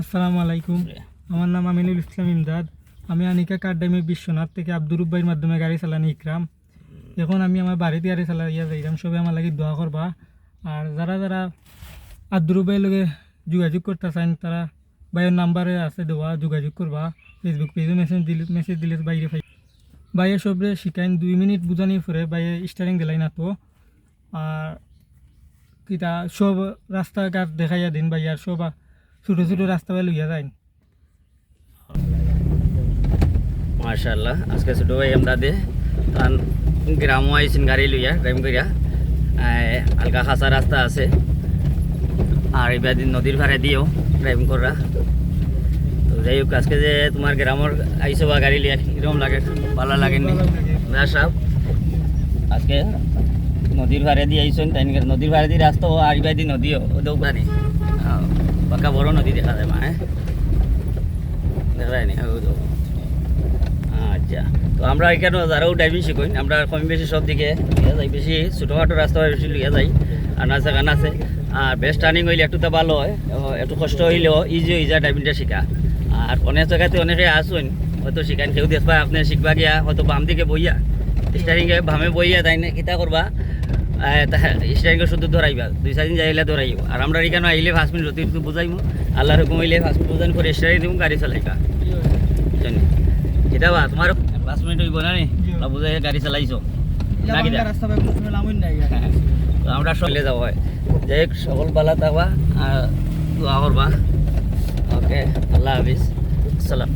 আসসালামু আলাইকুম। আমার নাম আমিনুল ইসলাম ইমদাদ। আমি আনিকা কারডামি বিশ্বনাথ থেকে আব্দুর রুব্বাইয়ের মাধ্যমে গাড়ি চালানি ইকরাম। এখন আমি আমার বাড়িতে গাড়ি চালাইয়া যাইলাম, সবাই আমার লাগে দোয়া করবা। আর যারা যারা আব্দুর রুব্বাইয়ের লগে যোগাযোগ করতে চান তারা বাইয়ের নাম্বারে আছে দেওয়া, যোগাযোগ করবা। ফেসবুক পেজে মেসেজ দিলে বাইরে পাই। বাইরে সবরে শিখাইন 2 মিনিট বুঝানি পরে বাইরে স্টারিং দিলাই না তো। আর কিতা সব রাস্তাঘাট দেখাইয়া দিন বাইয়ার সব ছোটো ছোটো রাস্তা বাই লইয়া যাইন। মাশাআল্লাহ আজকে ছোটো ভাই আমরা দে কারণ গ্রামও আইসিন গাড়ি লইয়া ড্রাইভ করিয়া হালকা খাসা রাস্তা আছে আর এবার দিন নদীর ভাড়া দিও ড্রাইভিং করা। তো যাই হোক আজকে যে তোমার গ্রামের আইসো বা গাড়ি লিয়া কীরকম লাগে, ভালো লাগেনি না সাহেব? আজকে নদীর ভাড়া দিয়ে আইসেন, তাই নদীর ভাড়া দিয়ে রাস্তা আর এবার দিন নদীও ওদের পানি পাকা বড় নদী দেখা যায় মা, দেখা যায়নি। আচ্ছা, তো আমরা এখানে যারাও ড্রাইভিং শিখুন আমরা কম বেশি সব দিকে লিয়া যাই, বেশি ছোটোখাটো রাস্তা বেশি লিয়া যাই। আনাচে কানাচে আর বেস্ট টার্নিং হইলে একটু তো ভালো হয়, একটু কষ্ট হইলেও ইজি হয়ে যায় ড্রাইভিংটা শিখা। আর অনেক জায়গাতে অনেকে আসুন হয়তো শিখান, কেউ দেখবা আপনি শিখবা গিয়া হয়তো বাম দিকে বইয়া স্টারিংয়ে বামে বইয়া তাই না কিতা করবা স্টারিংকে শুধু ধরাইবা, 2-4 দিন যাইলে ধরাইব। আর আমরা এখানে আইলে 5 মিনিট অতিরিক্ত বুঝাইমু, আল্লাহর হুকুম হইলে 5 মিনিট বুঝান করে স্টারিং দিব গাড়ি চালাইবা। বুঝলি কিতা বা তোমার 5 মিনিট হইব না নি বুঝাই গাড়ি চালাইছো না কিতা? তো আমরা চলে যাবো হয়। যাই হোক সকল বালা থাকবা আর দোয়া করবা। ওকে, আল্লাহ হাফিজ, আসসালাম।